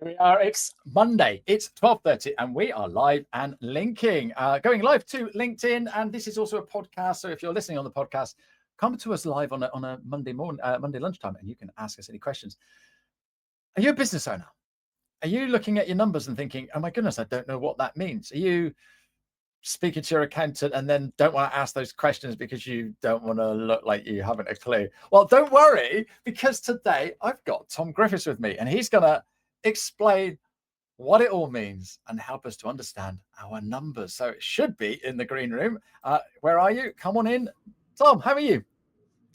We are. It's Monday. It's 12:30, and we are live and linking. Going live to LinkedIn, and this is also a podcast. So if you're listening on the podcast, come to us live on a Monday morning, Monday lunchtime, and you can ask us any questions. Are you a business owner? Are you looking at your numbers and thinking, "Oh my goodness, I don't know what that means"? Are you speaking to your accountant and then don't want to ask those questions because you don't want to look like you haven't a clue? Well, don't worry, because today I've got Tom Griffiths with me, and he's going to explain what it all means and help us to understand our numbers. So it should be in the green room. Where are you? Come on in. Tom, how are you?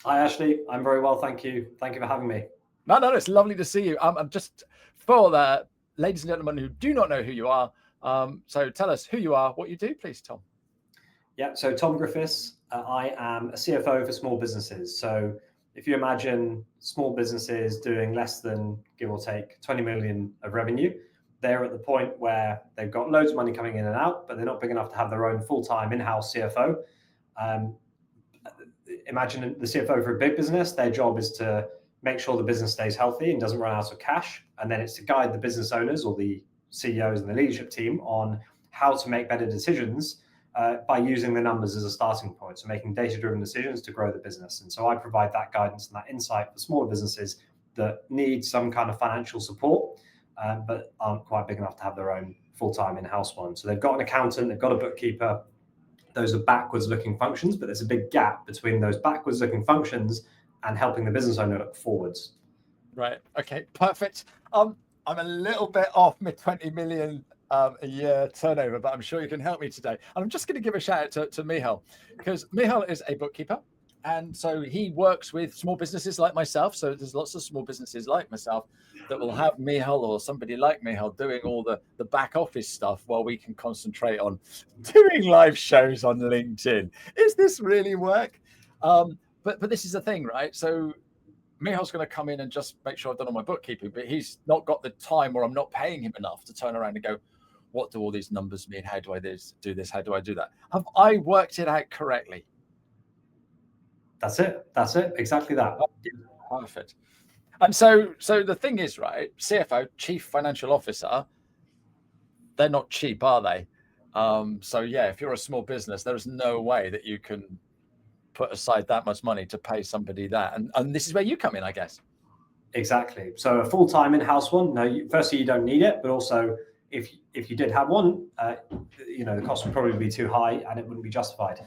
Hi, Ashley. I'm very well, thank you. Thank you for having me. No, it's lovely to see you. I'm just for the ladies and gentlemen who do not know who you are. So tell us who you are, what you do, please, Tom. Yeah, so Tom Griffiths. I am a CFO for small businesses. So if you imagine small businesses doing less than, give or take, 20 million of revenue, they're at the point where they've got loads of money coming in and out, but they're not big enough to have their own full-time in-house CFO. Imagine the CFO for a big business, their job is to make sure the business stays healthy and doesn't run out of cash. And then it's to guide the business owners or the CEOs and the leadership team on how to make better decisions by using the numbers as a starting point. So making data-driven decisions to grow the business. And so I provide that guidance and that insight for smaller businesses that need some kind of financial support, but aren't quite big enough to have their own full-time in-house one. So they've got an accountant, they've got a bookkeeper. Those are backwards-looking functions, but there's a big gap between those backwards-looking functions and helping the business owner look forwards. Right. Okay. Perfect. I'm a little bit off my 20 million a year turnover, but I'm sure you can help me today. And I'm just going to give a shout out to Michal, because Michal is a bookkeeper. And so he works with small businesses like myself. So there's lots of small businesses like myself that will have Michal or somebody like Michal doing all the back office stuff while we can concentrate on doing live shows on LinkedIn. Is this really work? But this is the thing, right? So Michal's going to come in and just make sure I've done all my bookkeeping, but he's not got the time, or I'm not paying him enough to turn around and go, what do all these numbers mean? How do I do this? How do I do that? Have I worked it out correctly? That's it. Exactly that. Perfect. And so the thing is, right, CFO, Chief Financial Officer, they're not cheap, are they? So yeah, if you're a small business, there is no way that you can put aside that much money to pay somebody that. And this is where you come in, I guess. Exactly. So a full-time in-house one, no, firstly, you don't need it, but also if you did have one, the cost would probably be too high and it wouldn't be justified.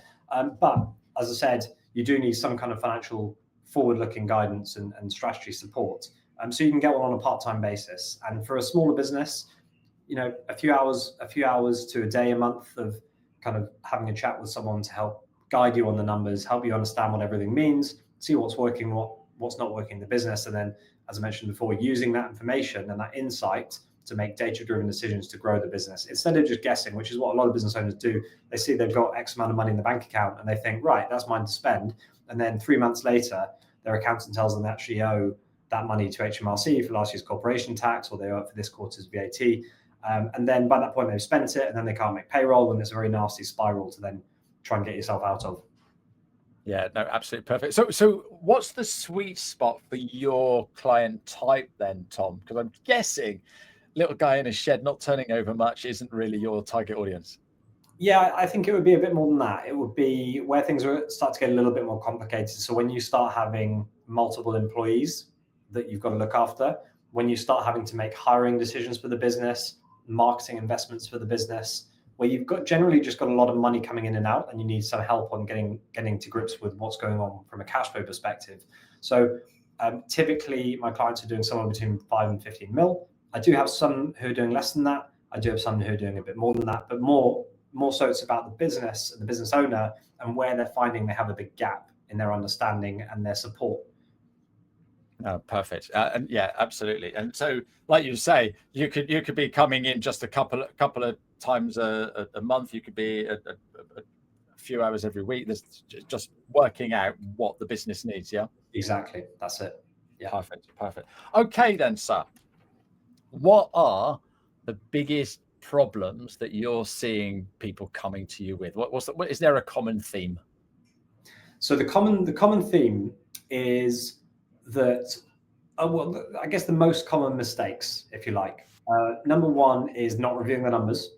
But as I said, you do need some kind of financial forward-looking guidance and strategy support. So you can get one on a part-time basis. And for a smaller business, a few hours to a day, a month of kind of having a chat with someone to help guide you on the numbers, help you understand what everything means, see what's working, what's not working in the business. And then, as I mentioned before, using that information and that insight to make data-driven decisions to grow the business instead of just guessing, which is what a lot of business owners do. They see they've got X amount of money in the bank account and they think, right, that's mine to spend. And then 3 months later, their accountant tells them they actually owe that money to HMRC for last year's corporation tax, or they owe it for this quarter's VAT. And then by that point, they've spent it and then they can't make payroll, and it's a very nasty spiral to then try and get yourself out of. Yeah, no, absolutely perfect. So what's the sweet spot for your client type then, Tom? Because I'm guessing little guy in a shed not turning over much isn't really your target audience. Yeah, I think it would be a bit more than that. It would be where things start to get a little bit more complicated. So when you start having multiple employees that you've got to look after, when you start having to make hiring decisions for the business, marketing investments for the business, where you've generally just got a lot of money coming in and out, and you need some help on getting to grips with what's going on from a cash flow perspective. So typically my clients are doing somewhere between 5 and 15 mil. I do have some who are doing less than that. I do have some who are doing a bit more than that, but more so it's about the business and the business owner and where they're finding they have a big gap in their understanding and their support. Oh, perfect. And yeah, absolutely. And so, like you say, you could be coming in just a couple of times a month. You could be a few hours every week. There's just working out what the business needs. Yeah, exactly. That's it. Yeah, perfect. Okay, then, sir. What are the biggest problems that you're seeing people coming to you with? What is there a common theme? So the common theme is that, I guess the most common mistakes, if you like, Number one is not reviewing the numbers.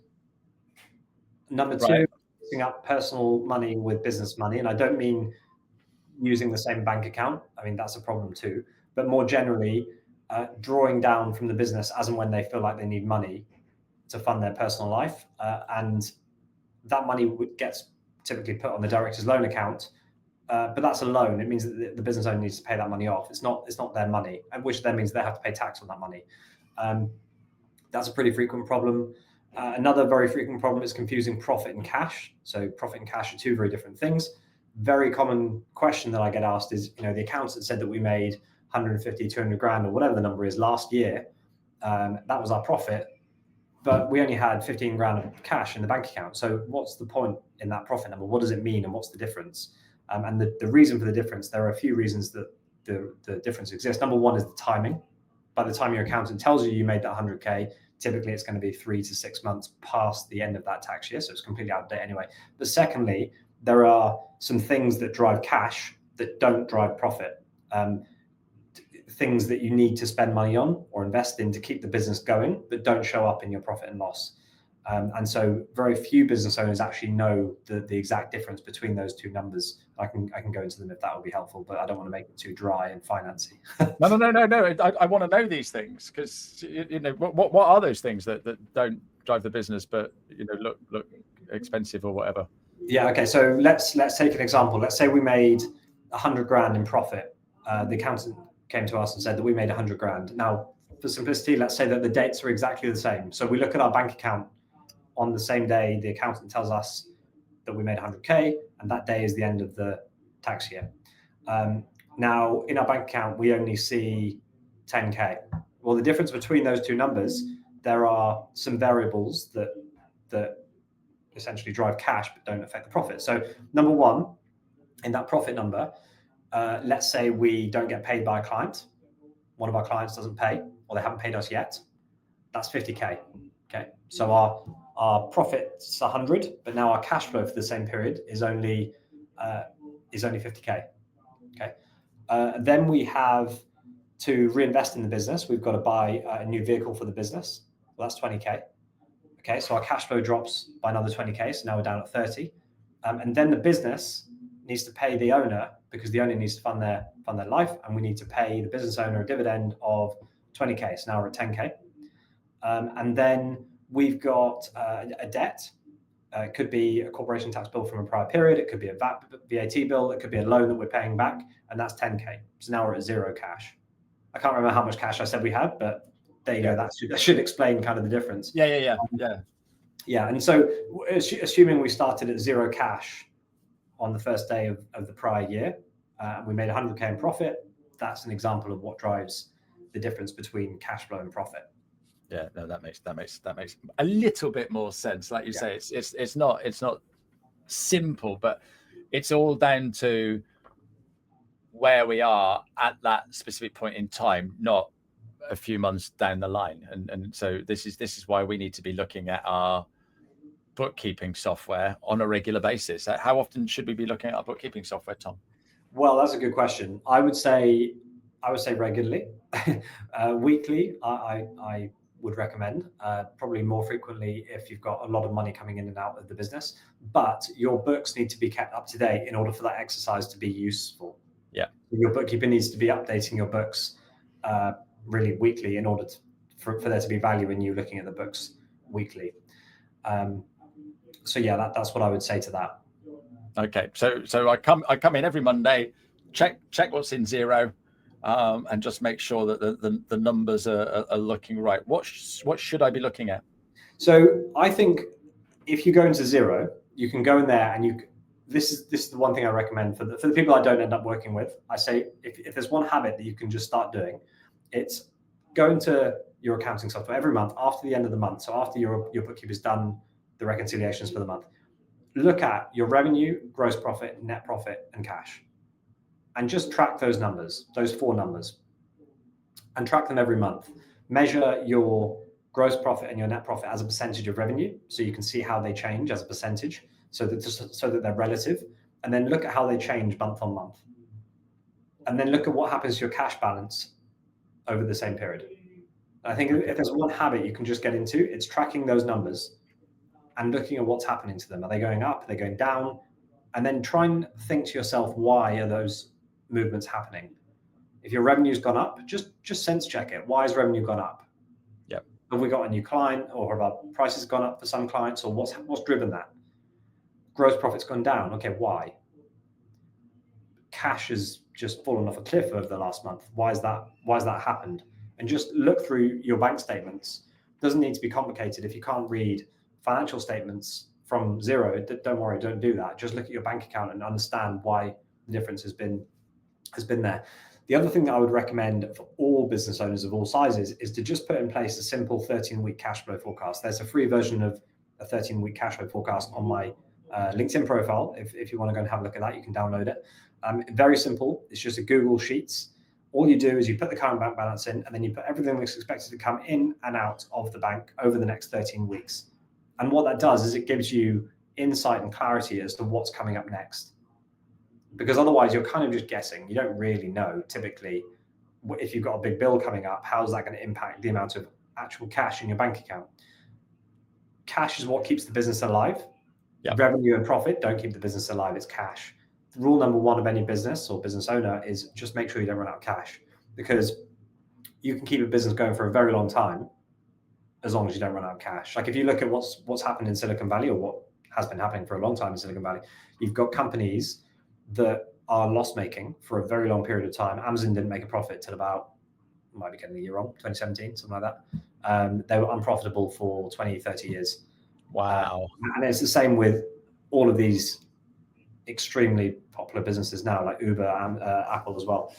Number two, Right. mixing up personal money with business money. And I don't mean using the same bank account. I mean, that's a problem too. But more generally, drawing down from the business as and when they feel like they need money to fund their personal life. And that money gets typically put on the director's loan account. But that's a loan. It means that the business owner needs to pay that money off. It's not their money, which then means they have to pay tax on that money. That's a pretty frequent problem. Another very frequent problem is confusing profit and cash. So profit and cash are two very different things. Very common question that I get asked is, the accountant said that we made 150, 200 grand or whatever the number is last year. That was our profit, but we only had 15 grand of cash in the bank account. So what's the point in that profit number? What does it mean and what's the difference? And the reason for the difference, there are a few reasons that the difference exists. Number one is the timing. By the time your accountant tells you made that 100K, typically it's going to be 3 to 6 months past the end of that tax year. So it's completely out of date anyway. But secondly, there are some things that drive cash that don't drive profit. Things that you need to spend money on or invest in to keep the business going, but don't show up in your profit and loss. And so very few business owners actually know the exact difference between those two numbers. I can go into them if that would be helpful, but I don't want to make it too dry and financy. No. I want to know these things because what are those things that don't drive the business, but look expensive or whatever. Yeah. Okay. So let's take an example. Let's say we made 100 grand in profit. The accountant came to us and said that we made 100 grand. Now, for simplicity, let's say that the dates are exactly the same. So we look at our bank account on the same day. The accountant tells us that we made 100K, and that day is the end of the tax year. Now, in our bank account, we only see 10K. Well, the difference between those two numbers, there are some variables that essentially drive cash but don't affect the profit. So number one, in that profit number, let's say we don't get paid by a client. One of our clients doesn't pay, or they haven't paid us yet. That's 50K. Okay, so our profit's 100, but now our cash flow for the same period is only 50K. Okay, then we have to reinvest in the business. We've got to buy a new vehicle for the business. Well, that's 20K. Okay, so our cash flow drops by another 20K. So now we're down at 30, and then the business needs to pay the owner because the owner needs to fund their life, and we need to pay the business owner a dividend of 20K. So now we're at 10K, and then we've got a debt. It could be a corporation tax bill from a prior period. It could be a VAT bill. It could be a loan that we're paying back, and that's 10K. So now we're at zero cash. I can't remember how much cash I said we had, but there you go. That should explain kind of the difference. Yeah. And so assuming we started at zero cash on the first day of the prior year, we made 100K in profit. That's an example of what drives the difference between cash flow and profit. Yeah, no, that makes a little bit more sense. Like you say, it's not simple, but it's all down to where we are at that specific point in time, not a few months down the line. And so this is why we need to be looking at our bookkeeping software on a regular basis. How often should we be looking at our bookkeeping software, Tom? Well, that's a good question. I would say regularly. Weekly, I would recommend, probably more frequently if you've got a lot of money coming in and out of the business, but your books need to be kept up to date in order for that exercise to be useful. Yeah. Your bookkeeper needs to be updating your books really weekly in order for there to be value in you looking at the books weekly. So yeah, that's what I would say to that. Okay. So I come in every Monday, check what's in zero, and just make sure that the numbers are looking right. What should I be looking at? So I think if you go into zero, you can go in there and this is the one thing I recommend for the people I don't end up working with. I say if there's one habit that you can just start doing, it's go into your accounting software every month after the end of the month. So after your bookkeeper's done the reconciliations for the month, look at your revenue, gross profit, net profit, and cash. And just track those numbers, those 4 numbers, and track them every month. Measure your gross profit and your net profit as a percentage of revenue, so you can see how they change as a percentage, so that they're relative. And then look at how they change month on month. And then look at what happens to your cash balance over the same period. I think if there's one habit you can just get into, it's tracking those numbers and looking at what's happening to them. Are they going up? Are they going down? And then try and think to yourself, why are those movements happening? If your revenue's gone up, just sense check it. Why has revenue gone up? Yep. Have we got a new client, or have our prices gone up for some clients, or what's driven that? Gross profit's gone down. Okay, why? Cash has just fallen off a cliff over the last month. Why has that happened? And just look through your bank statements. It doesn't need to be complicated. If you can't read financial statements from zero, don't worry, don't do that. Just look at your bank account and understand why the difference has been there. The other thing that I would recommend for all business owners of all sizes is to just put in place a simple 13-week cash flow forecast. There's a free version of a 13-week cash flow forecast on my LinkedIn profile. If you want to go and have a look at that, you can download it. Very simple. It's just a Google Sheets. All you do is you put the current bank balance in, and then you put everything that's expected to come in and out of the bank over the next 13 weeks. And what that does is it gives you insight and clarity as to what's coming up next. Because otherwise you're kind of just guessing. You don't really know typically if you've got a big bill coming up, how's that going to impact the amount of actual cash in your bank account. Cash is what keeps the business alive. Yep. Revenue and profit don't keep the business alive, it's cash. Rule number one of any business or business owner is just make sure you don't run out of cash, because you can keep a business going for a very long time as long as you don't run out of cash. Like if you look at what's happened in Silicon Valley, or what has been happening for a long time in Silicon Valley, you've got companies that are loss-making for a very long period of time. Amazon didn't make a profit till about, might be getting the year wrong, 2017, something like that. They were unprofitable for 20, 30 years. Wow. And it's the same with all of these extremely popular businesses now, like Uber and Apple as well.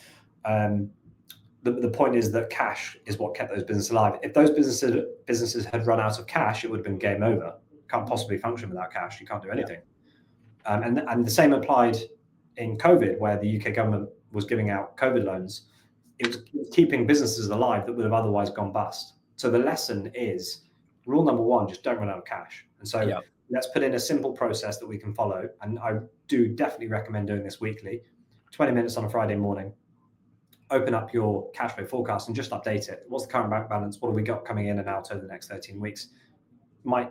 The point is that cash is what kept those businesses alive. If those businesses had run out of cash, it would have been game over. Can't possibly function without cash. You can't do anything. Yeah. And the same applied in COVID, where the UK government was giving out COVID loans. It was keeping businesses alive that would have otherwise gone bust. So the lesson is, rule number one, just don't run out of cash. And so let's put in a simple process that we can follow. And I do definitely recommend doing this weekly, 20 minutes on a Friday morning. Open up your cash flow forecast and just update it. What's the current bank balance? What have we got coming in and out over the next 13 weeks? Might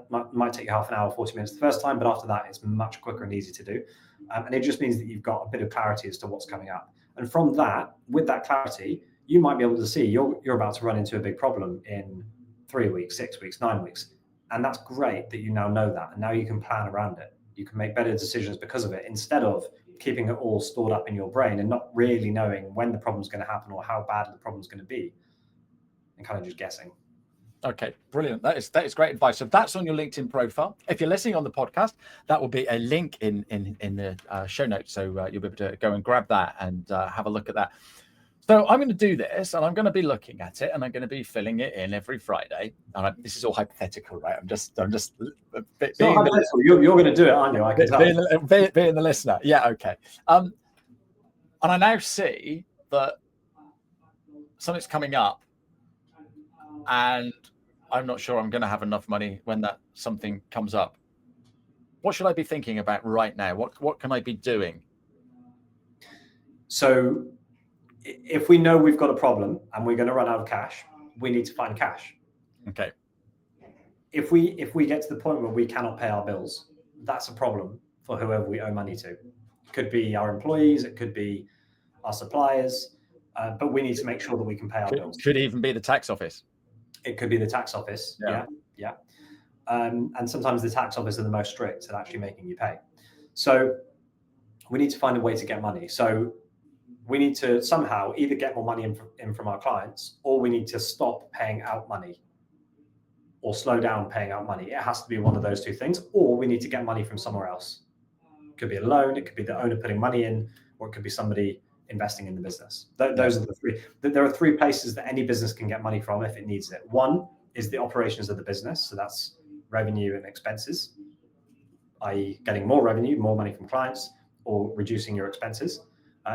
take you half an hour, 40 minutes the first time, but after that, it's much quicker and easy to do. And it just means that you've got a bit of clarity as to what's coming up. And from that, with that clarity, you might be able to see you're about to run into a big problem in 3 weeks, 6 weeks, 9 weeks. And that's great that you now know that. And now you can plan around it. You can make better decisions because of it, instead of keeping it all stored up in your brain and not really knowing when the problem's going to happen or how bad the problem's going to be, and kind of just guessing. Okay, brilliant. That is great advice. So that's on your LinkedIn profile. If you're listening on the podcast, that will be a link in the show notes. So you'll be able to go and grab that and have a look at that. So I'm going to do this, and I'm going to be looking at it, and I'm going to be filling it in every Friday. And this is all hypothetical, right? I'm just being you're going to do it, aren't you? I can tell. Being the listener. Yeah, okay. And I now see that something's coming up, and I'm not sure I'm going to have enough money when that something comes up. What should I be thinking about right now? What can I be doing? So if we know we've got a problem and we're going to run out of cash, we need to find cash. Okay. If we get to the point where we cannot pay our bills, that's a problem for whoever we owe money to. It could be our employees, it could be our suppliers, but we need to make sure that we can pay our bills. Could even be the tax office. It could be the tax office. Yeah. And sometimes the tax office are the most strict at actually making you pay. So we need to find a way to get money. So we need to somehow either get more money in from our clients, or we need to stop paying out money or slow down paying out money. It has to be one of those two things, or we need to get money from somewhere else. It could be a loan, it could be the owner putting money in, or it could be somebody investing in the business. Those are the three. There are three places that any business can get money from if it needs it. One is the operations of the business. So that's revenue and expenses, i.e. getting more revenue, more money from clients, or reducing your expenses.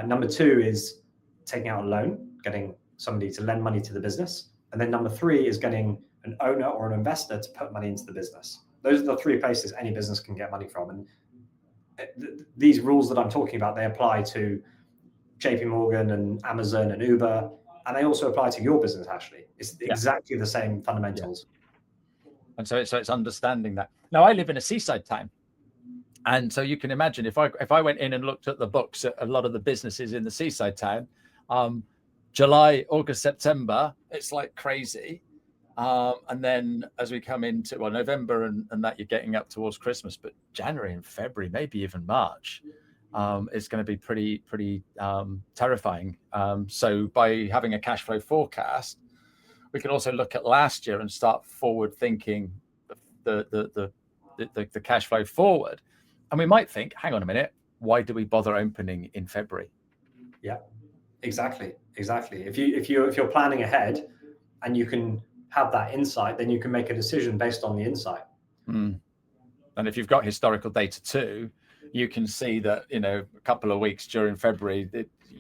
Number two is taking out a loan, getting somebody to lend money to the business. And then number three is getting an owner or an investor to put money into the business. Those are the three places any business can get money from. And these rules that I'm talking about, they apply to JPMorgan and Amazon and Uber And they also apply to your business, Ashley. It's exactly the same fundamentals. Yeah. And so it's understanding that. Now, I live in a seaside town. And so you can imagine if I went in and looked at the books at a lot of the businesses in the seaside town, July, August, September, it's like crazy. And then as we come into November and that, you're getting up towards Christmas, but January and February, maybe even March, it's going to be pretty terrifying. So by having a cash flow forecast, we can also look at last year and start forward thinking the cash flow forward. And we might think, hang on a minute, why do we bother opening in February? Yeah, exactly. If you're planning ahead and you can have that insight, then you can make a decision based on the insight. And if you've got historical data too, you can see that, a couple of weeks during February,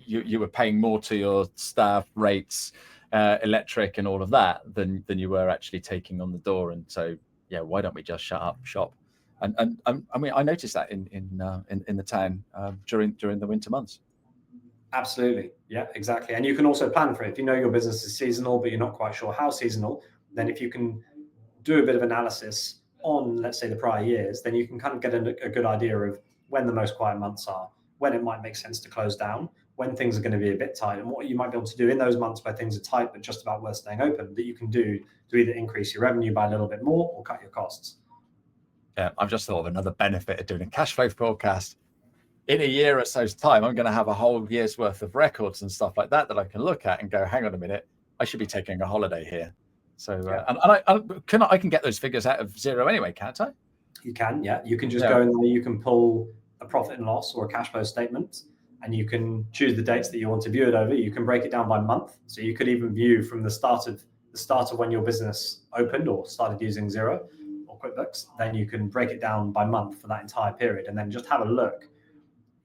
you were paying more to your staff, rates, electric and all of that than you were actually taking on the door. And so, why don't we just shut up shop? And I mean, I noticed that in the town during the winter months. Absolutely. Yeah, exactly. And you can also plan for it. If you know your business is seasonal, but you're not quite sure how seasonal, then if you can do a bit of analysis on, let's say, the prior years, then you can kind of get a good idea of when the most quiet months are, when it might make sense to close down, when things are going to be a bit tight, and what you might be able to do in those months where things are tight but just about worth staying open, that you can do to either increase your revenue by a little bit more or cut your costs. Yeah, I've just thought of another benefit of doing a cash flow forecast. In a year or so's time, I'm going to have a whole year's worth of records and stuff like that I can look at and go, hang on a minute, I should be taking a holiday here. So, and I can get those figures out of zero anyway, can't I? You can, yeah. You can just go in there, you can pull a profit and loss or a cash flow statement, and you can choose the dates that you want to view it over. You can break it down by month. So you could even view from the start of when your business opened or started using Xero or QuickBooks. Then you can break it down by month for that entire period, and then just have a look.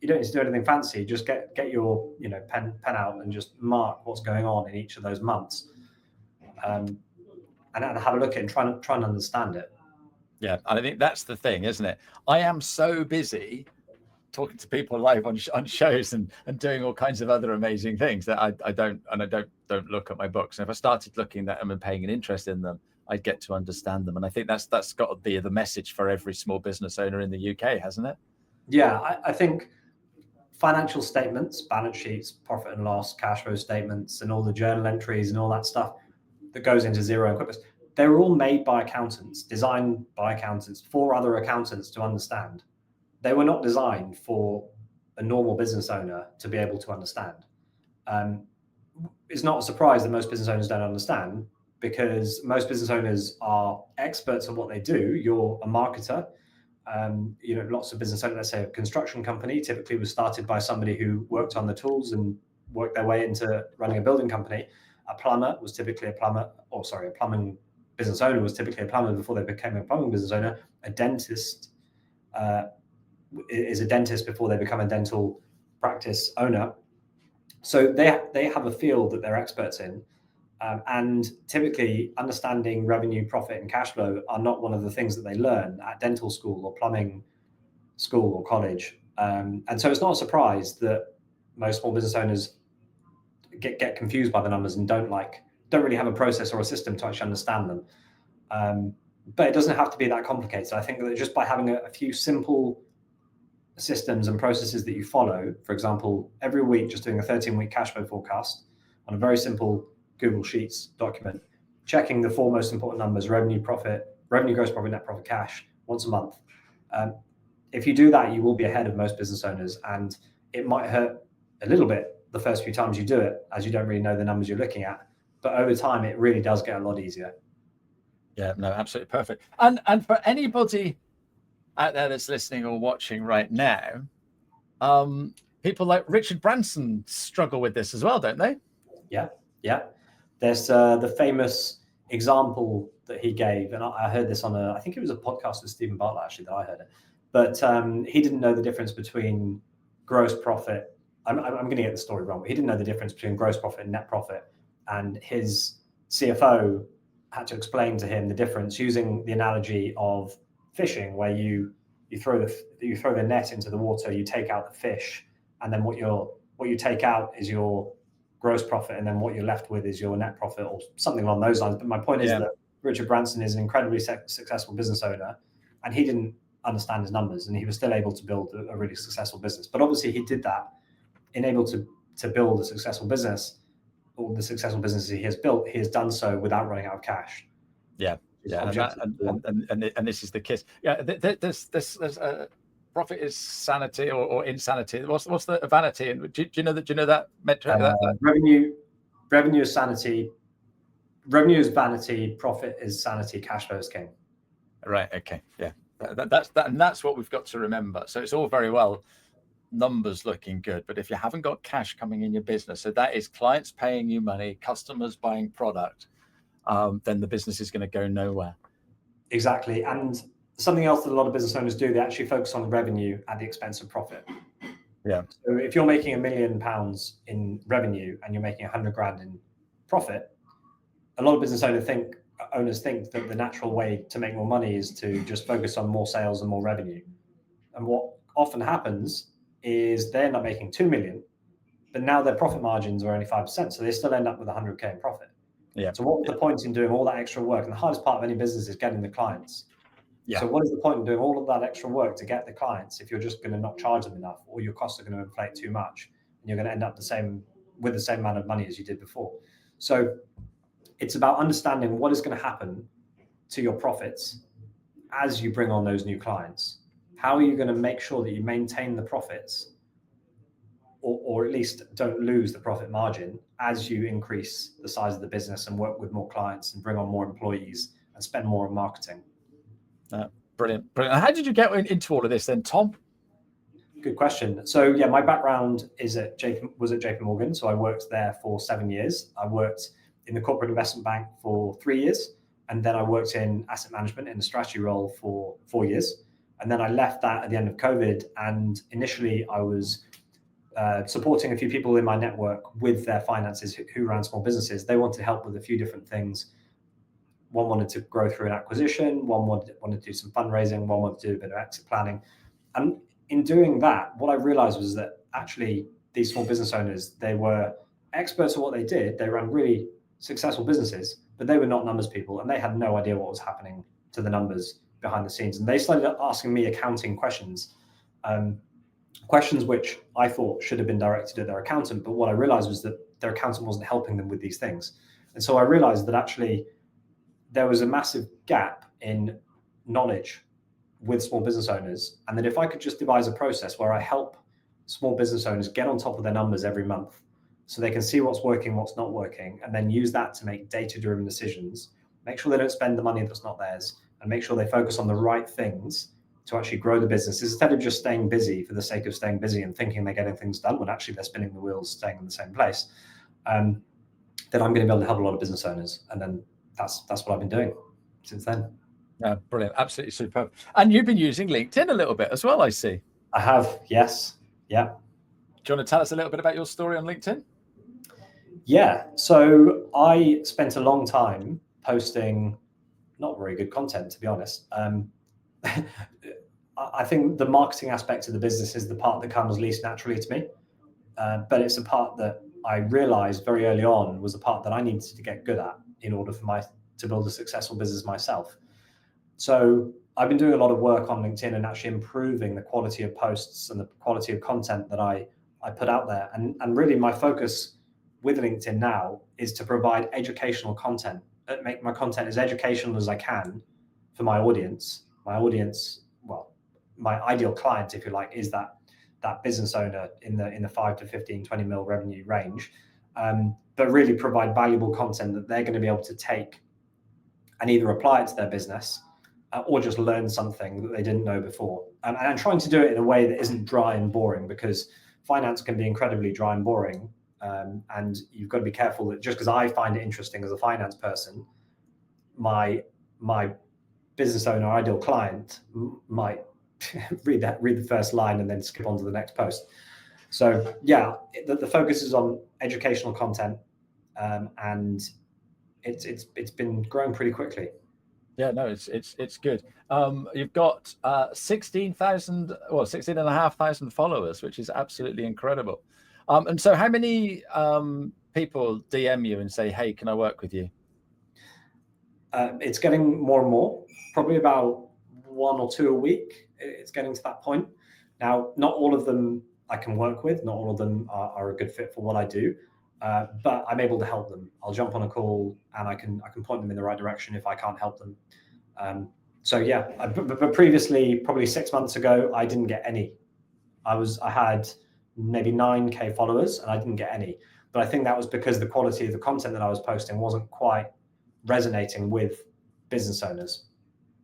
You don't need to do anything fancy. Just get your pen out and just mark what's going on in each of those months, and have a look at it and try and understand it. Yeah, and I think that's the thing, isn't it? I am so busy talking to people live on shows and doing all kinds of other amazing things that I don't look at my books. And if I started looking at them and paying an interest in them, I'd get to understand them. And I think that's got to be the message for every small business owner in the UK, hasn't it? Yeah, I think financial statements, balance sheets, profit and loss, cash flow statements, and all the journal entries and all that stuff that goes into Xero and QuickBooks, they were all made by accountants, designed by accountants for other accountants to understand. They were not designed for a normal business owner to be able to understand. It's not a surprise that most business owners don't understand, because most business owners are experts at what they do. You're a marketer. Lots of business owners, let's say a construction company, typically was started by somebody who worked on the tools and worked their way into running a building company. A plumber was typically a plumbing business owner was typically a plumber before they became a plumbing business owner. A dentist is a dentist before they become a dental practice owner. So they have a field that they're experts in. And typically understanding revenue, profit, and cash flow are not one of the things that they learn at dental school or plumbing school or college. And so it's not a surprise that most small business owners get confused by the numbers and don't really have a process or a system to actually understand them. But it doesn't have to be that complicated. I think that just by having a few simple systems and processes that you follow, for example, every week just doing a 13-week cash flow forecast on a very simple Google Sheets document, checking the four most important numbers: revenue, gross profit, net profit, cash, once a month. If you do that, you will be ahead of most business owners, and it might hurt a little bit the first few times you do it, as you don't really know the numbers you're looking at. But over time, it really does get a lot easier. Yeah, no, absolutely perfect. And for anybody out there that's listening or watching right now, people like Richard Branson struggle with this as well, don't they? Yeah. There's the famous example that he gave, and I heard this on I think it was a podcast with Stephen Bartlett actually that I heard it, but he didn't know the difference between gross profit. I'm going to get the story wrong, but he didn't know the difference between gross profit and net profit, and his CFO had to explain to him the difference using the analogy of fishing, where you throw the net into the water, you take out the fish, and then what you take out is your gross profit, and then what you're left with is your net profit or something along those lines. But my point is that Richard Branson is an incredibly successful business owner, and he didn't understand his numbers, and he was still able to build a really successful business. But obviously he did that, enabled to build a successful business, or the successful businesses he has built, he has done so without running out of cash. Yeah, and this is the kiss. Yeah, there's profit is sanity or insanity. What's the vanity? And do you know that metric? Revenue is sanity. Revenue is vanity. Profit is sanity. Cash flow is king. Right. Okay. Yeah. That's what we've got to remember. So it's all very well numbers looking good, but if you haven't got cash coming in your business, so that is clients paying you money, customers buying product, then the business is going to go nowhere. Exactly. And something else that a lot of business owners do, they actually focus on revenue at the expense of profit. Yeah. So if you're making £1 million in revenue and you're making 100 grand in profit, a lot of business owners think that the natural way to make more money is to just focus on more sales and more revenue. And what often happens is they end up making 2 million, but now their profit margins are only 5%. So they still end up with 100K in profit. Yeah. So what was the point in doing all that extra work? And the hardest part of any business is getting the clients. Yeah. So what is the point in doing all of that extra work to get the clients if you're just going to not charge them enough, or your costs are going to inflate too much, and you're going to end up with the same amount of money as you did before? So it's about understanding what is going to happen to your profits as you bring on those new clients. How are you going to make sure that you maintain the profits, or at least don't lose the profit margin as you increase the size of the business and work with more clients and bring on more employees and spend more on marketing? Brilliant. How did you get into all of this then, Tom? Good question. So yeah, my background was at JPMorgan. So I worked there for 7 years. I worked in the corporate investment bank for 3 years. And then I worked in asset management in a strategy role for 4 years. And then I left that at the end of COVID. And initially I was supporting a few people in my network with their finances who ran small businesses. They wanted help with a few different things. One wanted to grow through an acquisition. One wanted to do some fundraising. One wanted to do a bit of exit planning. And in doing that, what I realized was that actually these small business owners, they were experts at what they did. They ran really successful businesses, but they were not numbers people, and they had no idea what was happening to the numbers behind the scenes. And they started asking me accounting questions, questions which I thought should have been directed at their accountant. But what I realized was that their accountant wasn't helping them with these things. And so I realized that actually there was a massive gap in knowledge with small business owners, and that if I could just devise a process where I help small business owners get on top of their numbers every month so they can see what's working, what's not working, and then use that to make data-driven decisions, make sure they don't spend the money that's not theirs, and make sure they focus on the right things to actually grow the business, instead of just staying busy for the sake of staying busy and thinking they're getting things done when actually they're spinning the wheels, staying in the same place, then I'm going to be able to help a lot of business owners. And then that's what I've been doing since then. Yeah, brilliant. Absolutely superb. And you've been using LinkedIn a little bit as well, I see. I have, yes. Yeah. Do you want to tell us a little bit about your story on LinkedIn? Yeah. So I spent a long time posting not very good content, to be honest. I think the marketing aspect of the business is the part that comes least naturally to me. But it's a part that I realized very early on was a part that I needed to get good at in order for to build a successful business myself. So I've been doing a lot of work on LinkedIn and actually improving the quality of posts and the quality of content that I put out there. And really my focus with LinkedIn now is to provide educational content, make my content as educational as I can for my audience. My audience, well, my ideal client, if you like, is that business owner in the 5 to 15, 20 mil revenue range, but really provide valuable content that they're going to be able to take and either apply it to their business or just learn something that they didn't know before. And I'm trying to do it in a way that isn't dry and boring, because finance can be incredibly dry and boring. And you've got to be careful that just because I find it interesting as a finance person, my business owner, ideal client, might read the first line and then skip on to the next post. So yeah, the focus is on educational content, and it's been growing pretty quickly. Yeah, no, it's good. You've got 16,500 followers, which is absolutely incredible. And so how many people DM you and say, hey, can I work with you? It's getting more and more, probably about 1 or 2 a week. It's getting to that point. Now, not all of them I can work with, not all of them are a good fit for what I do, but I'm able to help them. I'll jump on a call and I can point them in the right direction if I can't help them. So yeah, but previously, probably 6 months ago, I didn't get any. I had maybe 9K followers and I didn't get any. But I think that was because the quality of the content that I was posting wasn't quite resonating with business owners.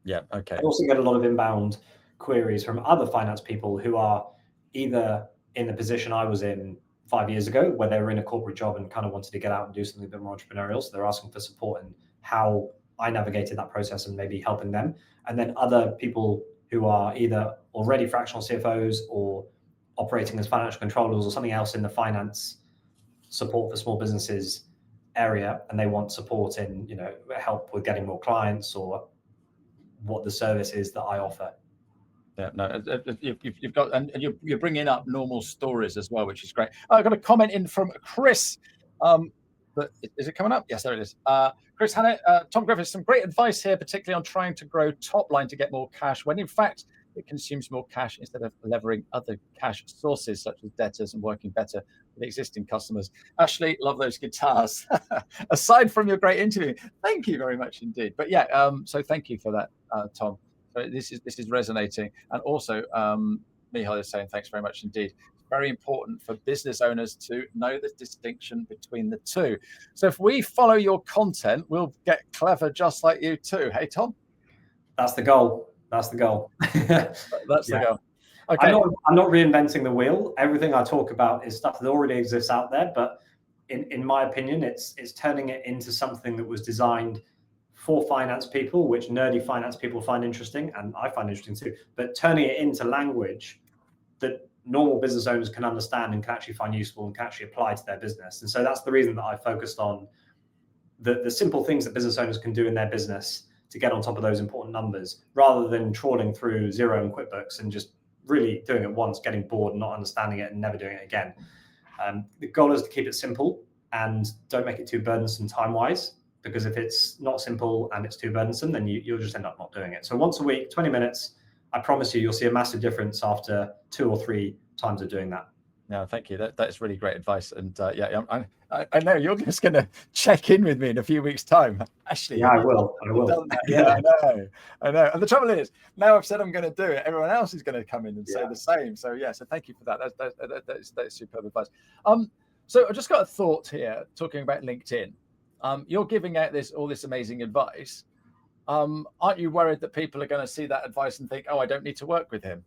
Yeah, okay. I also get a lot of inbound queries from other finance people who are either in the position I was in 5 years ago, where they were in a corporate job and kind of wanted to get out and do something a bit more entrepreneurial. So they're asking for support in how I navigated that process and maybe helping them. And then other people who are either already fractional CFOs or operating as financial controllers or something else in the finance support for small businesses area, and they want support in, help with getting more clients or what the service is that I offer. Yeah, no, you've got, and you're bringing up normal stories as well, which is great. I got a comment in from Chris. But is it coming up? Yes, there it is. Chris Hannah, Tom Griffiths, some great advice here, particularly on trying to grow top line to get more cash, when in fact it consumes more cash instead of levering other cash sources such as debtors and working better with existing customers. Ashley, love those guitars. Aside from your great interview, thank you very much indeed. But yeah, so thank you for that, Tom. So this is resonating, and also Michal is saying thanks very much indeed. It's very important for business owners to know the distinction between the two. So if we follow your content, we'll get clever just like you too. Hey, Tom? That's the goal. That's the goal. That's the goal. Okay. I'm not reinventing the wheel. Everything I talk about is stuff that already exists out there, but in my opinion, it's turning it into something that was designed for finance people, which nerdy finance people find interesting, and I find interesting too, but turning it into language that normal business owners can understand and can actually find useful and can actually apply to their business. And so that's the reason that I focused on the simple things that business owners can do in their business to get on top of those important numbers, rather than trawling through Xero and QuickBooks and just really doing it once, getting bored and not understanding it and never doing it again. The goal is to keep it simple and don't make it too burdensome time-wise, because if it's not simple and it's too burdensome, then you'll just end up not doing it. So once a week, 20 minutes, I promise you'll see a massive difference after 2 or 3 times of doing that. No, thank you. That is really great advice. And yeah, I know you're just going to check in with me in a few weeks' time, Ashley. Yeah, I will. Yeah, I know. And the trouble is, now I've said I'm going to do it, everyone else is going to come in and say the same. So yeah, so thank you for that. That's superb advice. So I just got a thought here, talking about LinkedIn. You're giving out all this amazing advice. Aren't you worried that people are going to see that advice and think, oh, I don't need to work with him?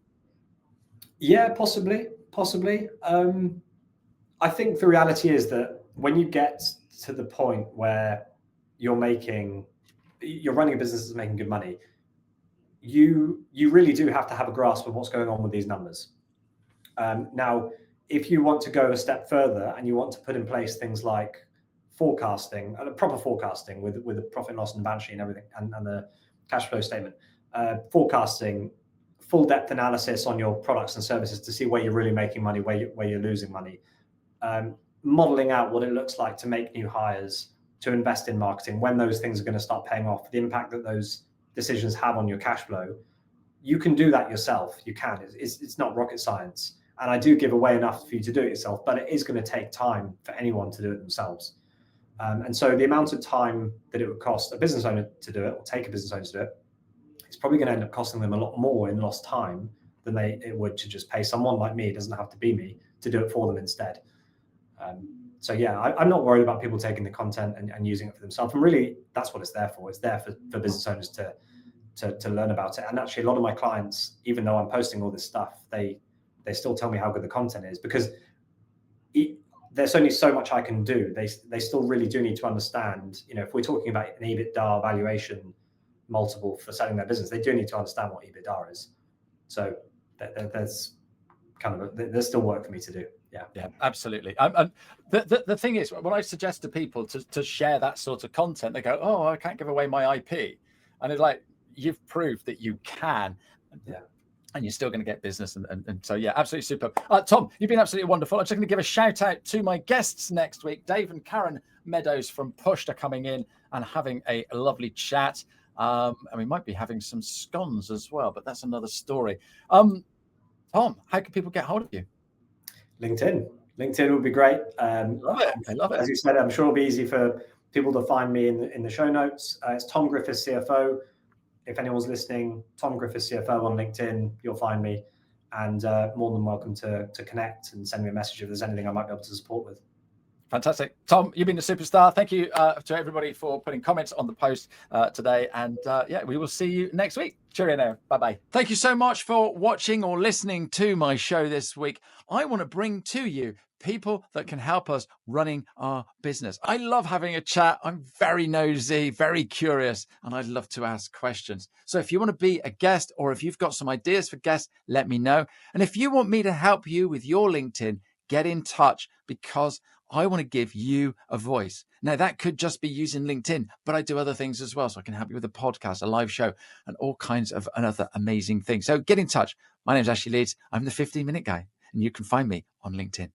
Yeah, possibly. I think the reality is that when you get to the point where you're running a business that's making good money, you really do have to have a grasp of what's going on with these numbers. Now, if you want to go a step further and you want to put in place things like forecasting, proper forecasting with the profit and loss and the balance sheet and everything, and the cash flow statement, forecasting, full depth analysis on your products and services to see where you're really making money, where you're losing money, modeling out what it looks like to make new hires, to invest in marketing, when those things are going to start paying off, the impact that those decisions have on your cash flow. You can do that yourself. You can. It's not rocket science. And I do give away enough for you to do it yourself, but it is going to take time for anyone to do it themselves. And so the amount of time that it would cost a business owner to do it, or take a business owner to do it, it's probably going to end up costing them a lot more in lost time than it would to just pay someone like me, it doesn't have to be me, to do it for them instead. So yeah, I'm not worried about people taking the content and using it for themselves. And really, that's what it's there for. It's there for business owners to learn about it. And actually, a lot of my clients, even though I'm posting all this stuff, they still tell me how good the content is, because there's only so much I can do. They still really do need to understand, if we're talking about an EBITDA valuation multiple for selling their business, they do need to understand what EBITDA is. So there's there's still work for me to do. Yeah, absolutely. The thing is, when I suggest to people to share that sort of content, they go, "Oh, I can't give away my IP," and it's like, you've proved that you can. Yeah. and you're still going to get business. And so, yeah, absolutely superb. Tom, you've been absolutely wonderful. I'm just going to give a shout out to my guests next week. Dave and Karen Meadows from Pushed are coming in and having a lovely chat. And we might be having some scones as well, but that's another story. Tom, how can people get hold of you? LinkedIn would be great. Love it. I love it. As you said, I'm sure it'll be easy for people to find me in the show notes. It's Tom Griffiths, CFO. If anyone's listening, Tom Griffiths, CFO on LinkedIn, you'll find me, and more than welcome to connect and send me a message if there's anything I might be able to support with. Fantastic. Tom, you've been a superstar. Thank you to everybody for putting comments on the post today. And yeah, we will see you next week. Cheerio now. Bye-bye. Thank you so much for watching or listening to my show this week. I want to bring to you people that can help us running our business. I love having a chat. I'm very nosy, very curious, and I'd love to ask questions. So if you want to be a guest, or if you've got some ideas for guests, let me know. And if you want me to help you with your LinkedIn, get in touch, because I want to give you a voice. Now, that could just be using LinkedIn, but I do other things as well. So I can help you with a podcast, a live show, and all kinds of other amazing things. So get in touch. My name is Ashley Leeds. I'm the 15-minute guy, and you can find me on LinkedIn.